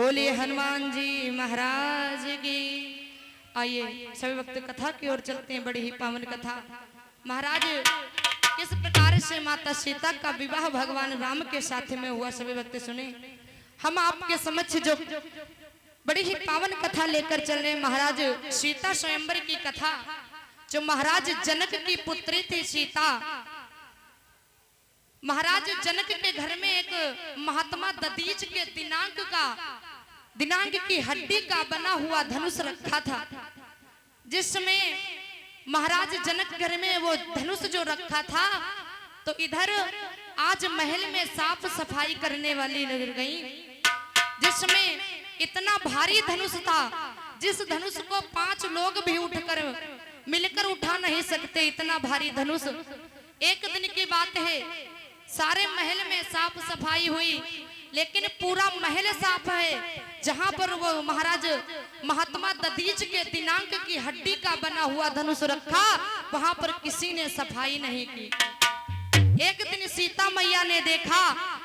बोलिए हनुमान जी महाराज की। आइए सभी वक्त कथा की ओर चलते हैं। बड़ी ही पावन कथा। महाराज किस प्रकार से माता सीता का विवाह भगवान राम के साथ में हुआ, सभी वक्त सुने। हम आपके समक्ष जो बड़ी ही पावन कथा लेकर चल रहे हैं, महाराज सीता स्वयंवर की कथा। जो महाराज जनक की पुत्री थी सीता, महाराज जनक के घर में एक महात्मा दधीच के दिनांक की हड्डी का बना हुआ धनुष रखा था। जिस समय महाराज जनक घर में वो धनुष जो रखा था, तो इधर आज महल में साफ सफाई करने वाली लग गई। जिसमें इतना भारी धनुष था, जिस धनुष को 5 लोग भी उठकर मिलकर उठा नहीं सकते, इतना भारी धनुष। एक दिन की बात है, सारे महल में साफ सफाई हुई, लेकिन पूरा महल साफ है। जहां पर वो महाराज महात्मा दधीच के दिनांक की हड्डी का बना हुआ धनुष रखा, वहां पर किसी ने सफाई नहीं की। एक दिन सीता मैया ने देखा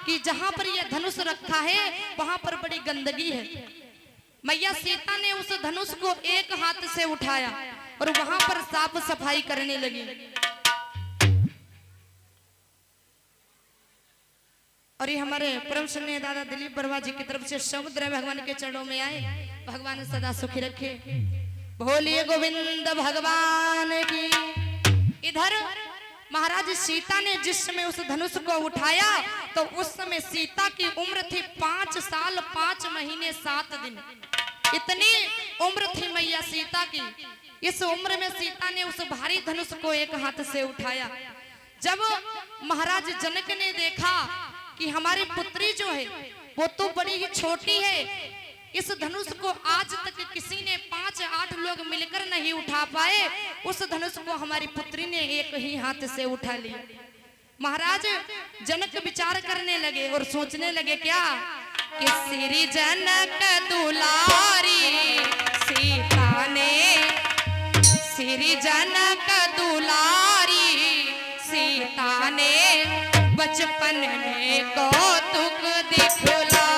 कि जहां पर यह धनुष रखा है वहां पर बड़ी गंदगी है। मैया सीता ने उस धनुष को एक हाथ से उठाया और वहां पर साफ सफाई करने लगी। और ये हमारे परम श्रद्धेय दादा दिलीप बर्मा जी की तरफ से समुद्र भगवान के चरणों में आए। भगवान सदा सुखी रखे। बोलिए गोविंद भगवान की। इधर महाराज सीता ने जिस समय उस धनुष को उठाया, तो उस समय सीता की उम्र थी 5 साल 5 महीने 7 दिन। इतनी उम्र थी मैया सीता की। इस उम्र में सीता ने उस भारी धनुष को एक हाथ से उठाया। जब महाराज जनक ने देखा कि हमारी पुत्री जो है वो तो बड़ी ही छोटी है, इस धनुष को आज तक किसी ने 5-8 लोग मिलकर नहीं उठा पाए, उस धनुष को हमारी पुत्री ने एक ही हाथ से उठा लिया। महाराज जनक विचार करने लगे और सोचने लगे क्या कि श्री जनक दुलारी सीता ने, श्री जनक दुलारी सीता ने बचपन में कौतुक दिखलाया।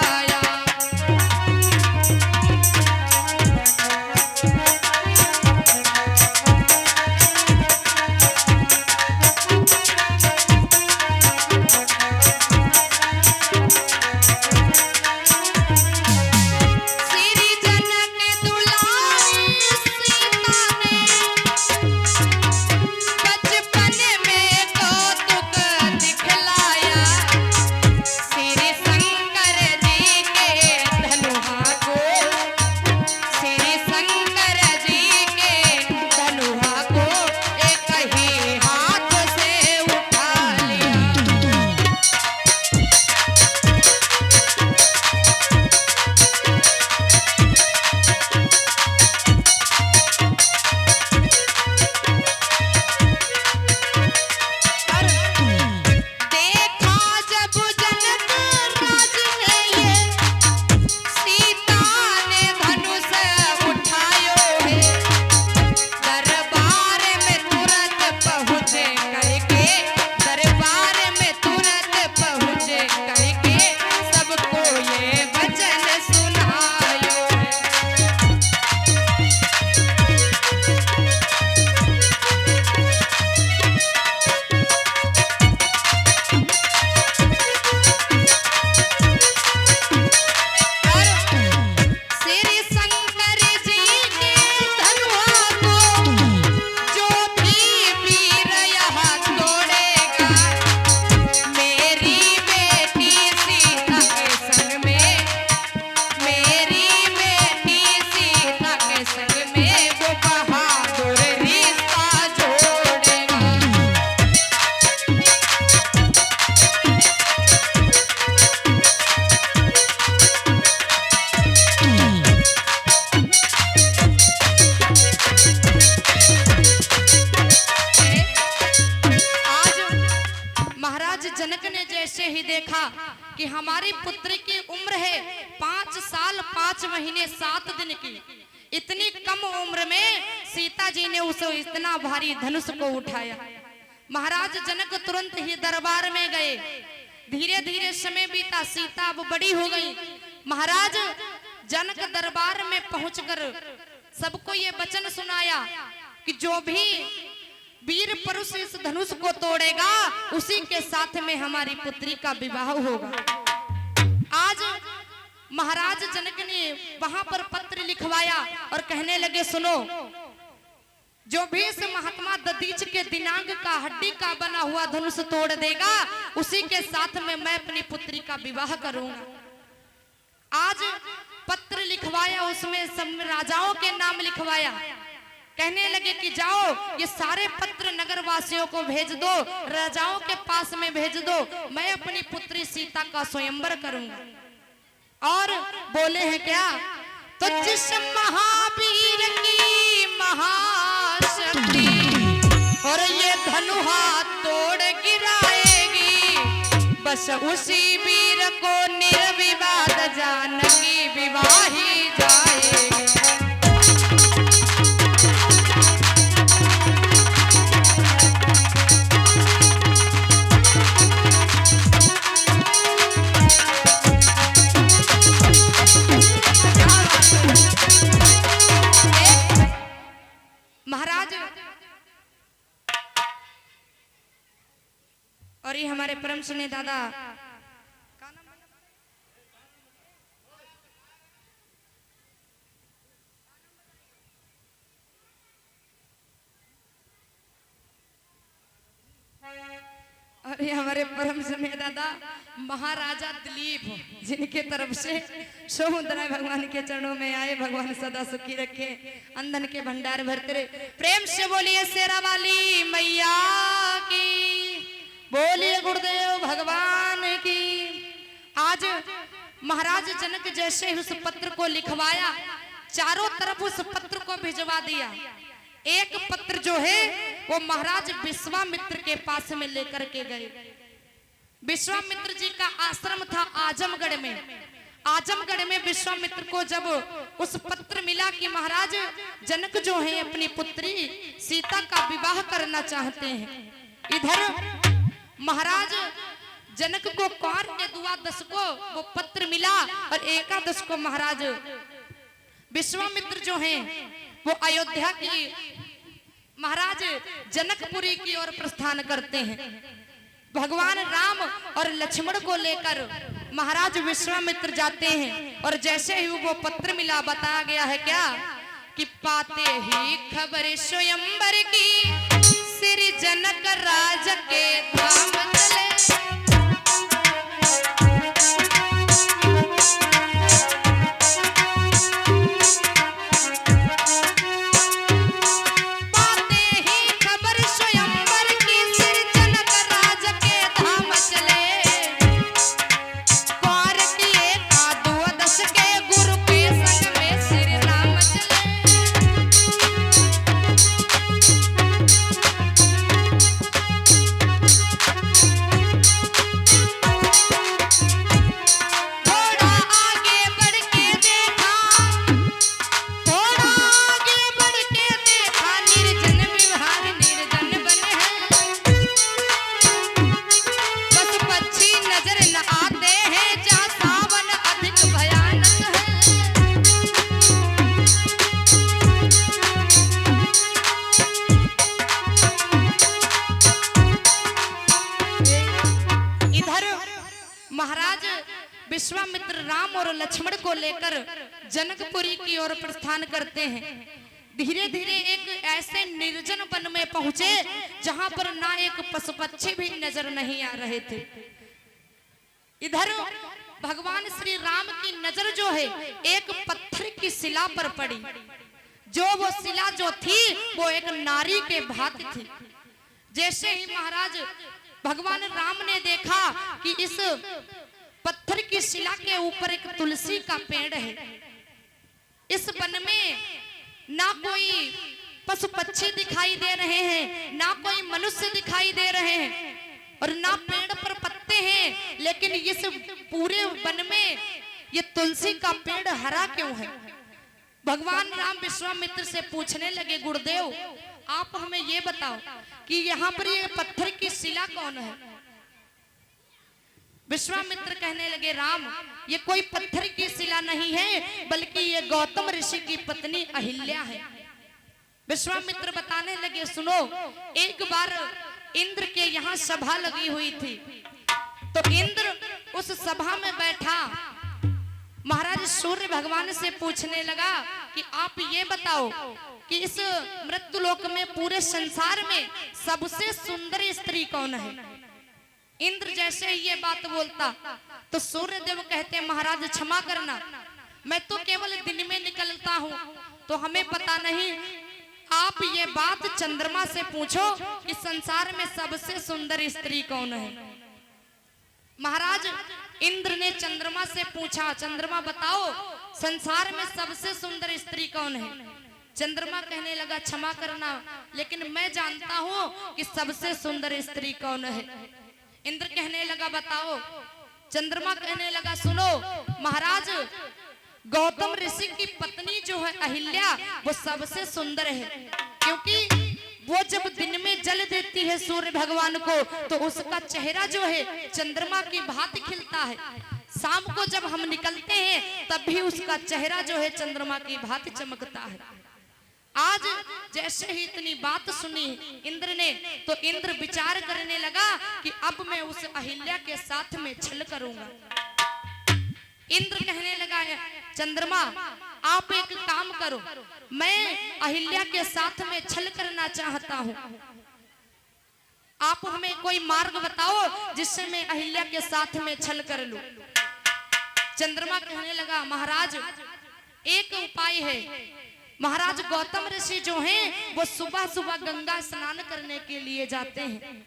कि हमारी पुत्री की उम्र है 5 साल 5 महीने 7 दिन की। इतनी कम उम्र में सीता जी ने उस इतना भारी धनुष को उठाया। महाराज जनक तुरंत ही दरबार में गए। धीरे धीरे समय बीता, सीता अब बड़ी हो गई। महाराज जनक दरबार में पहुंचकर सबको ये वचन सुनाया कि जो भी वीर पुरुष इस धनुष को तोड़ेगा उसी के साथ में हमारी पुत्री का विवाह होगा। आज महाराज जनक ने वहां पर पत्र लिखवाया और कहने लगे, सुनो, जो भी इस महात्मा दधीच के दिनांक का हड्डी का बना हुआ धनुष तोड़ देगा उसी के साथ में मैं अपनी पुत्री का विवाह करूंगा। आज पत्र लिखवाया, उसमें सब राजाओं के नाम लिखवाया। कहने लगे कि जाओ ये सारे पत्र नगर वासियों को भेज दो, राजाओं के पास में भेज दो, मैं अपनी पुत्री सीता का स्वयंवर करूंगा। और बोले हैं क्या, तो जिस महावीर की महाशक्ति और ये धनुहा तोड़ गिराएगी, बस उसी वीर को निर्विवाद जानकी विवाही जाएगी। महाराज और ये हमारे परम सुने दादा और ये हमारे परम सुने दादा महाराजा दिलीप, जिनके तरफ से समुद्र भगवान के चरणों में आए, भगवान सदा सुखी रखे, अंधन के भंडार भरते रहे। प्रेम से बोलिए शेरा वाली मैया की, बोलिए गुरुदेव भगवान की। आज महाराज जनक जैसे उस पत्र को लिखवाया, चारों तरफ उस पत्र को भिजवा दिया। एक पत्र जो है वो महाराज विश्वामित्र के पास में लेकर के गए। विश्वामित्र जी का आश्रम था आजमगढ़ में। आजमगढ़ में विश्वामित्र को जब उस पत्र मिला कि महाराज जनक जो है अपनी पुत्री सीता का विवाह करना चाहते हैं, इधर महाराज जनक को कौर के द्वादश को वो पत्र मिला और एकादश को महाराज विश्वामित्र जो हैं वो अयोध्या की महाराज जनकपुरी की ओर प्रस्थान करते हैं। भगवान राम और लक्ष्मण को लेकर महाराज विश्वामित्र जाते हैं और जैसे ही वो पत्र मिला, बताया गया है क्या कि पाते ही खबर स्वयंवर की, श्री जनक राज के धाम चले। विश्वामित्र राम और लक्ष्मण को लेकर जनकपुरी की ओर प्रस्थान करते हैं। धीरे धीरे एक ऐसे निर्जन वन में पहुंचे जहां पर ना एक पशु पक्षी भी नजर नहीं आ रहे थे। इधर भगवान श्री राम की नजर जो है एक पत्थर की शिला पर पड़ी। जो वो शिला जो थी वो एक नारी के भांति थी। जैसे ही महाराज भगवान राम ने देखा कि इस पत्थर की शिला के ऊपर एक तुलसी का पेड़ है, इस वन में ना कोई पशु पक्षी दिखाई दे रहे हैं, ना कोई मनुष्य दिखाई दे रहे हैं और ना पेड़ पर पत्ते हैं, लेकिन इस पूरे वन में ये तुलसी का पेड़ हरा क्यों है? भगवान राम विश्वामित्र से पूछने लगे, गुरुदेव आप हमें ये बताओ कि यहाँ पर ये पत्थर की शिला कौन है? विश्वामित्र कहने लगे राम, ये कोई पत्थर की शिला नहीं है, बल्कि ये गौतम ऋषि की पत्नी अहिल्या है। विश्वामित्र बताने लगे सुनो, एक बार इंद्र के यहाँ सभा लगी हुई थी, तो इंद्र उस सभा में बैठा महाराज सूर्य भगवान से पूछने लगा कि आप ये बताओ कि इस मृत्युलोक में पूरे संसार में सबसे सुंदर स्त्री कौन है। इंद्र जैसे ही ये बात बोलता तो सूर्य देव कहते महाराज क्षमा करना, मैं तो केवल दिन में निकलता हूँ, तो हमें पता नहीं, आप ये बात चंद्रमा से पूछो कि संसार में सबसे सुंदर स्त्री कौन है। महाराज इंद्र ने चंद्रमा से पूछा, चंद्रमा बताओ संसार में सबसे सुंदर स्त्री कौन है। चंद्रमा कहने लगा क्षमा करना, लेकिन मैं जानता हूँ कि सबसे सुंदर स्त्री कौन है। इंद्र कहने लगा बताओ। चंद्रमा कहने लगा सुनो महाराज, गौतम ऋषि की पत्नी जो है अहिल्या, वो सबसे सुंदर है, क्योंकि वो जब दिन में जल देती है सूर्य भगवान को, तो उसका चेहरा जो है चंद्रमा की भांति खिलता है। शाम को जब हम निकलते हैं तब भी उसका चेहरा जो है चंद्रमा की भांति चमकता है। आज जैसे ही इतनी बात सुनी इंद्र ने, तो इंद्र विचार करने लगा कि अब मैं उस अहिल्या के साथ में छल करूंगा। इंद्र कहने लगा चंद्रमा आप एक काम करो, मैं अहिल्या के साथ में छल करना चाहता हूँ, आप हमें कोई मार्ग बताओ जिससे मैं अहिल्या के साथ में छल कर लूं। चंद्रमा कहने लगा महाराज एक उपाय है। महाराज गौतम ऋषि जो हैं वो सुबह सुबह गंगा स्नान करने के लिए जाते हैं।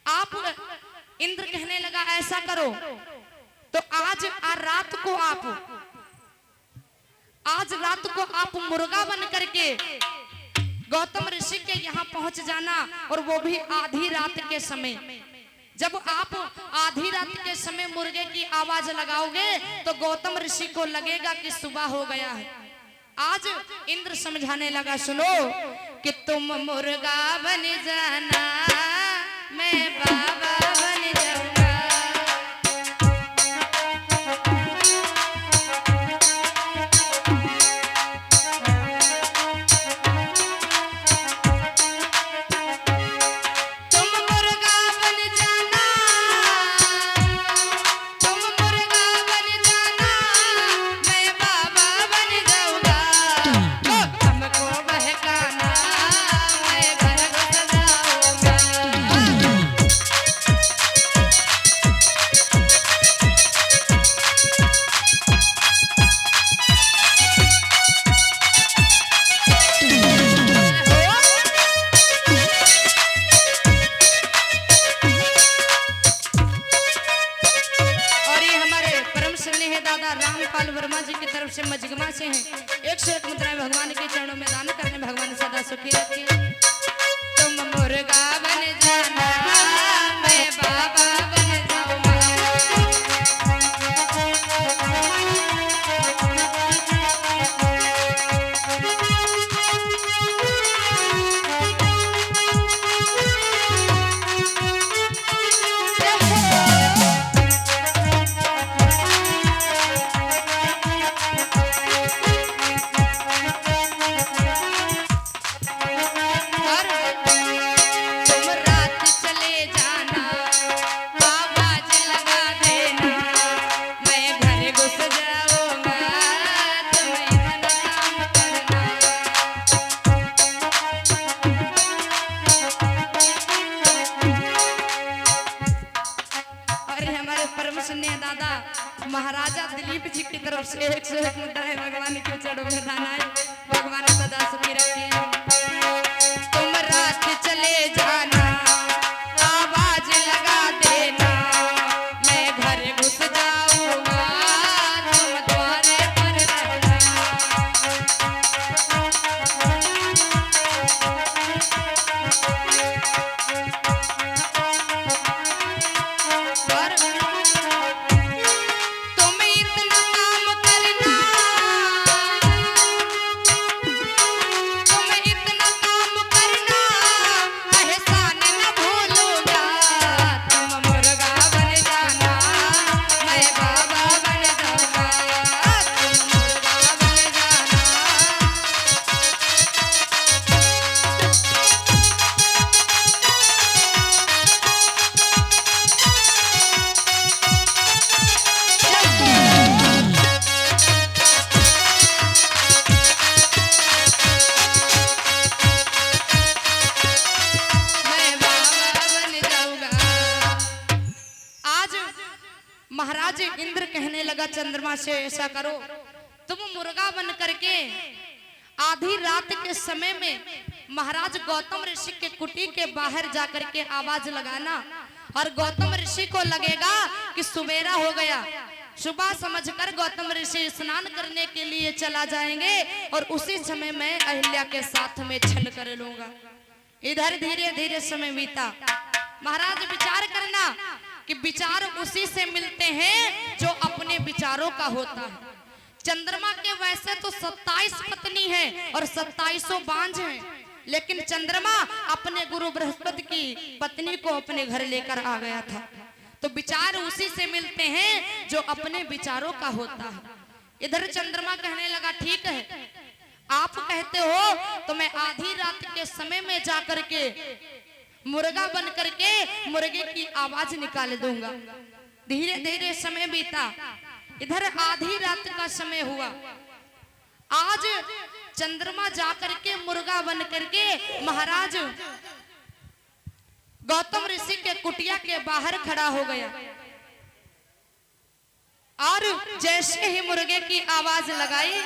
आप इंद्र कहने लगा ऐसा करो, तो आज रात को आप मुर्गा बन करके गौतम ऋषि के यहाँ पहुंच जाना, और वो भी आधी रात के समय। जब आप आधी रात के समय मुर्गे की आवाज लगाओगे तो गौतम ऋषि को लगेगा कि सुबह हो गया है। आज इंद्र समझाने लगा सुनो कि तुम मुर्गा बन जाना, मैं बाबा बन जाऊंगा। से मजगमा से हैं 101 मुद्राएं भगवान के चरणों में दान करने भगवान सदा सुखी रखे। तुम मुर्गा बन जाना, मैं बाबा बन जाऊंगा। महाराजा दिलीप जी की तरफ से 101 मुद्राएं भगवान के चरणों में दान आए। भगवान सदा सुखी रखे। तुम रात चले जाना, आवाज लगा देना, मैं घर घुस जाऊंगा, तुम द्वारे पर रहना। तुम महाराज इंद्र कहने लगा चंद्रमा से, ऐसा करो तुम मुर्गा बन करके आधी रात के समय में महाराज गौतम ऋषि के कुटी के बाहर जाकर के आवाज लगाना, और गौतम ऋषि को लगेगा कि सुबेरा हो गया। सुबह समझकर गौतम ऋषि स्नान करने के लिए चला जाएंगे और उसी समय मैं अहिल्या के साथ में छल कर लूंगा। इधर धीरे धीरे समय बीता। महाराज विचार करना कि विचार उसी से मिलते हैं जो अपने विचारों का होता है। चंद्रमा के वैसे तो 27 पत्नी है और 27 बांझ हैं, लेकिन चंद्रमा अपने गुरु बृहस्पति की पत्नी को अपने घर लेकर आ गया था। तो विचार उसी से मिलते हैं जो अपने विचारों का होता है। इधर चंद्रमा कहने लगा, ठीक है आप कहते हो तो मैं आधी रात के समय में जाकर के मुर्गा बन करके मुर्गे की आवाज निकाल दूंगा। धीरे धीरे समय बीता। इधर आधी रात का समय हुआ। आज चंद्रमा जाकर के मुर्गा बन करके महाराज गौतम ऋषि के कुटिया के बाहर खड़ा हो गया, और जैसे ही मुर्गे की आवाज लगाई,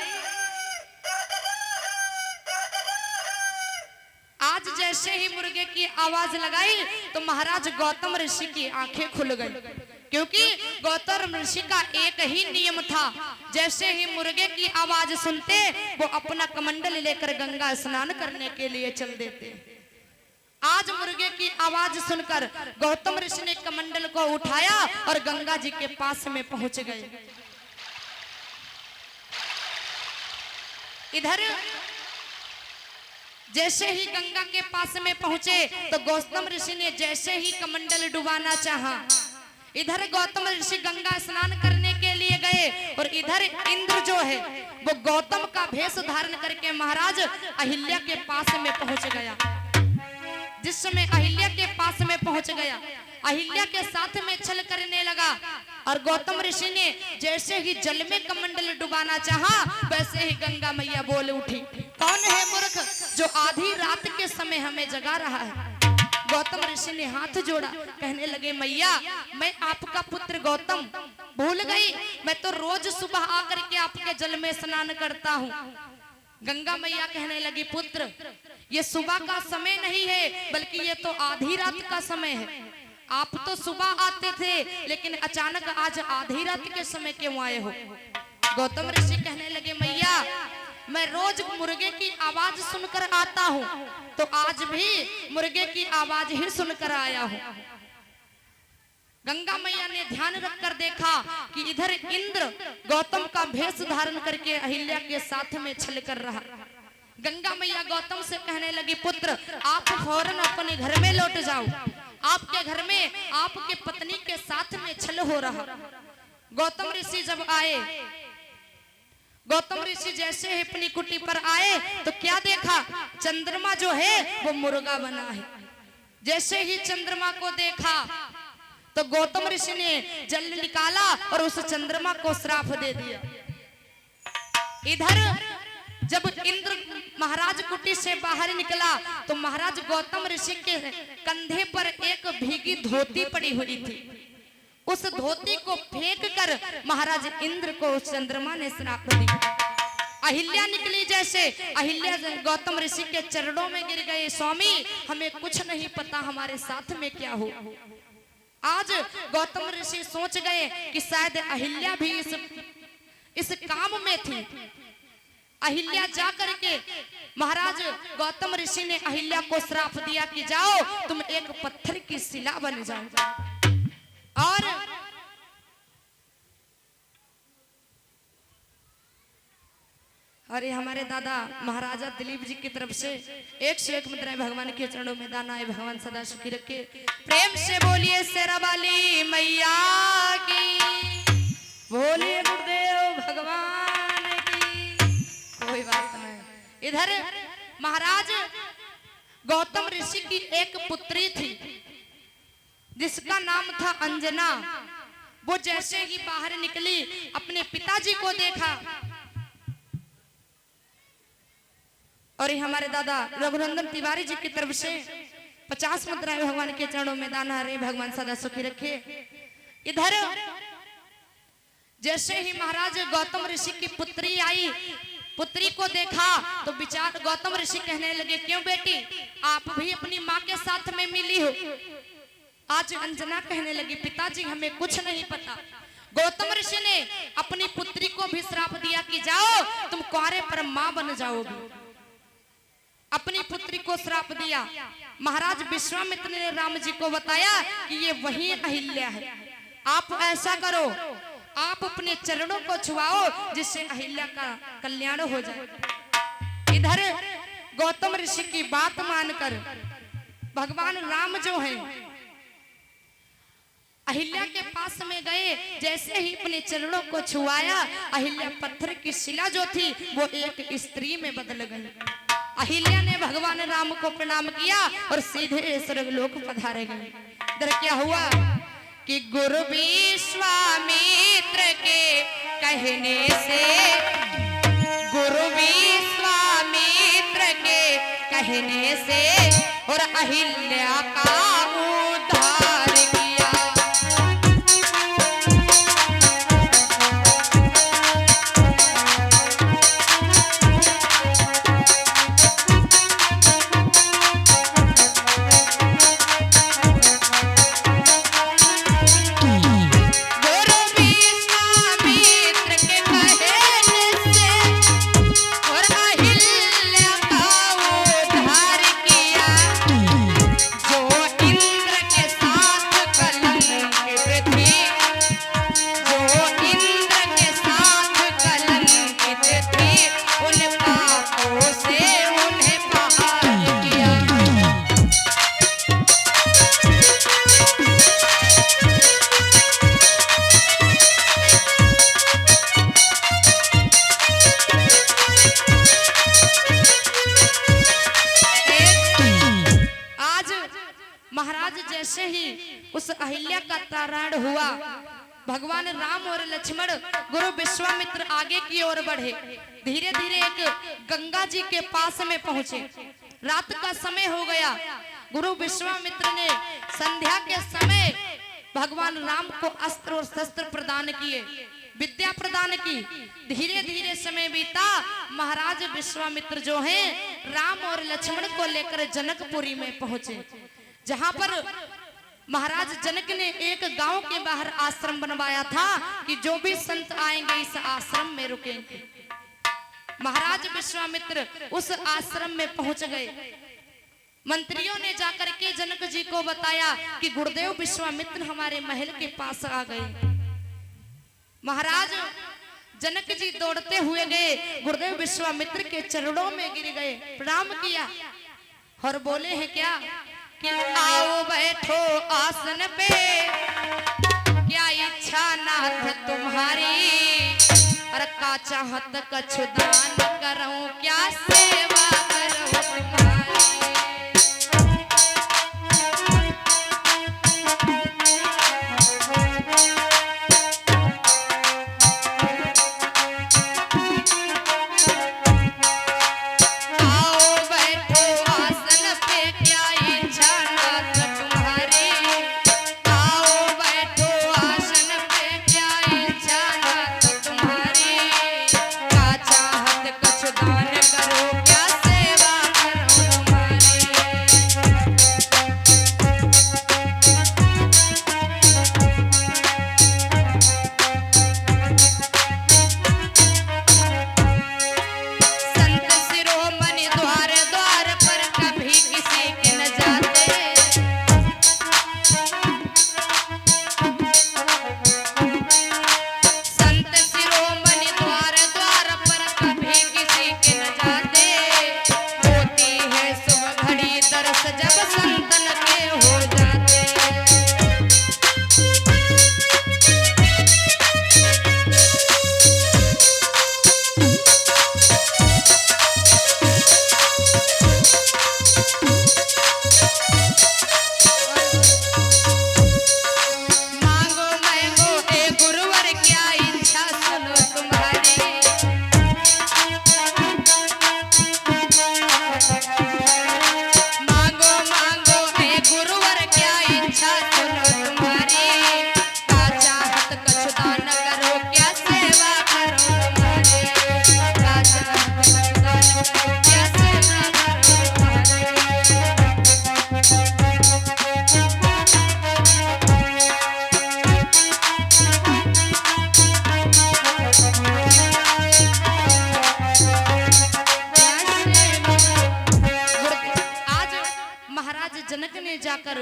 आज जैसे ही मुर्गे की आवाज लगाई तो महाराज गौतम ऋषि की आंखें खुल गई, क्योंकि गौतम ऋषि का एक ही नियम था, जैसे ही मुर्गे की आवाज सुनते वो अपना कमंडल लेकर गंगा स्नान करने के लिए चल देते। आज मुर्गे की आवाज सुनकर गौतम ऋषि ने कमंडल को उठाया और गंगा जी के पास में पहुंच गए। इधर जैसे ही गंगा के पास में पहुंचे तो गौतम ऋषि ने जैसे ही कमंडल डुबाना चाहा, इधर गौतम ऋषि गंगा स्नान करने के लिए गए और इधर इंद्र जो है वो गौतम का भेष धारण करके महाराज अहिल्या के पास में पहुंच गया। जिस समय अहिल्या के पास में पहुंच गया, अहिल्या के साथ में छल करने लगा, और गौतम ऋषि ने जैसे ही जल में कमंडल डुबाना चाहा वैसे ही गंगा मैया बोल उठी, कौन है मूर्ख जो आधी रात के समय हमें जगा रहा है। गौतम ऋषि ने हाथ जोड़ा, कहने लगे मैया मैं आपका पुत्र गौतम भूल गई, मैं तो रोज सुबह आकर के आपके जल में स्नान करता हूँ। गंगा मैया कहने लगी, पुत्र ये सुबह का समय नहीं है बल्कि ये तो आधी रात का समय है। आप तो सुबह आते थे लेकिन अचानक आज आधी रात के समय क्यों आए हो। गौतम ऋषि कहने लगे, मैया मैं रोज मुर्गे की आवाज सुनकर आता हूँ, तो आज भी मुर्गे की आवाज ही सुनकर आया हूँ। गंगा मैया ने ध्यान रखकर देखा कि इधर इंद्र गौतम का भेष धारण करके अहिल्या के साथ में छल कर रहा। गंगा मैया गौतम से कहने लगी, पुत्र आप फौरन अपने घर में लौट जाओ, आपके घर में आपके पत्नी के साथ में छल हो रहा। गौतम ऋषि जब आए, गौतम ऋषि जैसे ही अपनी कुटी पर आए तो क्या देखा, चंद्रमा जो है वो मुर्गा बना है। जैसे ही चंद्रमा को देखा तो गौतम ऋषि ने जल निकाला और उस चंद्रमा को श्राप दे दिया। इधर जब इंद्र महाराज कुटी से बाहर निकला तो महाराज गौतम ऋषि के कंधे पर एक भीगी धोती पड़ी हुई थी। उस धोती को फेंक कर महाराज इंद्र को उस चंद्रमा ने श्राप दिया। अहिल्या निकली, जैसे अहिल्या गौतम ऋषि के चरणों में गिर गए, स्वामी हमें कुछ नहीं पता हमारे साथ में क्या हो। आज गौतम ऋषि सोच गए कि शायद अहिल्या भी इस काम में थी। अहिल्या जा करके महाराज गौतम ऋषि ने अहिल्या को श्राप दिया कि जाओ तुम एक पत्थर की शिला बन जाओ। और ये हमारे दादा महाराजा दिलीप जी की तरफ से 101 मुद्राएं भगवान के चरणों में दान आए। भगवान सदा सुखी रखे। प्रेम से बोलिए शेरा वाली मैया की, बोलिए गुरुदेव भगवान की। कोई बात नहीं। इधर महाराज गौतम ऋषि की एक पुत्री थी जिसका नाम था अंजना। वो जैसे ही बाहर निकली अपने पिताजी को देखा, और ये हमारे दादा रघुनंदन तिवारी जी की तरफ से 50 मुद्राएं भगवान के चरणों में दान आ रहे। भगवान सदा सुखी रखे। इधर जैसे ही महाराज गौतम ऋषि की पुत्री आई, पुत्री को देखा तो विचार गौतम ऋषि कहने लगे, क्यों बेटी आप भी अपनी माँ के साथ में मिली हो? आज अंजना कहने लगी, पिताजी हमें कुछ नहीं पता। गौतम ऋषि ने अपनी पुत्री को भी श्राप दिया कि जाओ तुम कुंवारे पर मां बन जाओगी। अपनी पुत्री को श्राप दिया। महाराज विश्वामित्र ने राम जी को बताया कि ये वही अहिल्या है, आप ऐसा करो, आप अपने चरणों को छुआओ जिससे अहिल्या का कल्याण हो जाए। इधर गौतम ऋषि की बात मानकर भगवान राम जो हैं अहिल्या के पास में गए। जैसे ही अपने चरणों को छुआया, अहिल्या पत्थर की शिला जो थी वो एक स्त्री में बदल गई। अहिल्या ने भगवान राम को प्रणाम किया और सीधे स्वर्गलोक पधारे गए। इधर क्या हुआ कि गुरु विश्वामित्र के कहने से, गुरु विश्वामित्र के कहने से और अहिल्या का उद्धार किया। जैसे ही उस अहिल्या का तारण हुआ, भगवान राम और लक्ष्मण गुरु विश्वामित्र आगे की ओर बढ़े। धीरे धीरे एक गंगा जी के पास में पहुंचे। रात का समय हो गया। गुरु विश्वामित्र ने संध्या के समय भगवान राम को अस्त्र और शस्त्र प्रदान किए, विद्या प्रदान की। धीरे धीरे समय बीता। महाराज विश्वामित्र जो हैं राम और लक्ष्मण को लेकर जनकपुरी में पहुंचे, जहां पर महाराज जनक ने एक गांव के बाहर आश्रम बनवाया था कि जो भी संत आएंगे इस आश्रम में रुकेंगे। महाराज विश्वामित्र उस आश्रम में पहुंच गए। मंत्रियों ने जाकर के जनक जी को बताया कि गुरुदेव विश्वामित्र हमारे महल के पास आ गए। महाराज जनक जी दौड़ते हुए गए, गुरुदेव विश्वामित्र के चरणों में गिर गए, प्रणाम किया और बोले हैं क्या कि आओ बैठो आसन पे, क्या इच्छा नाथ तुम्हारी, और का चाहत कछु दान करूं, क्या सेवा करूं तुम्हारी। जनक ने जाकर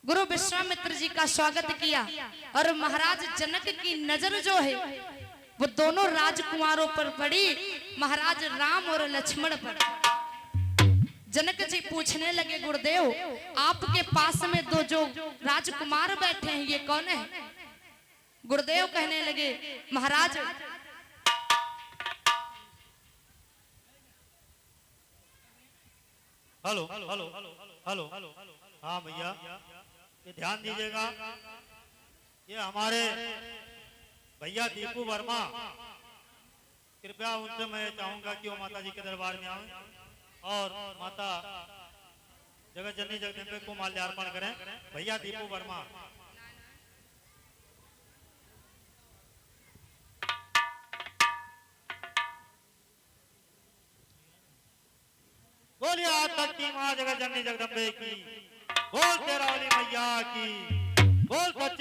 गुरु विश्वामित्र जी का स्वागत किया और महाराज जनक की नजर जो है वो दोनों राजकुमारों पर पड़ी, महाराज राम और लक्ष्मण पर। जनक जी पूछने लगे, गुरुदेव आपके पास में दो जो राजकुमार बैठे हैं ये कौन है? गुरुदेव कहने लगे, महाराज हेलो हेलो हेलो हेलो हाँ भैया, ये ध्यान दीजिएगा, ये हमारे भैया दीपू वर्मा, कृपया उनसे मैं चाहूंगा कि वो माता जी के दरबार में आए और माता जगत जननी जगदम्बे को माल्यार्पण करें। भैया दीपू वर्मा। बोलिए आज तक की माँ जगत जननी जगदम्बे की, बोल तेरा वाली मैया की, बोल बच्चे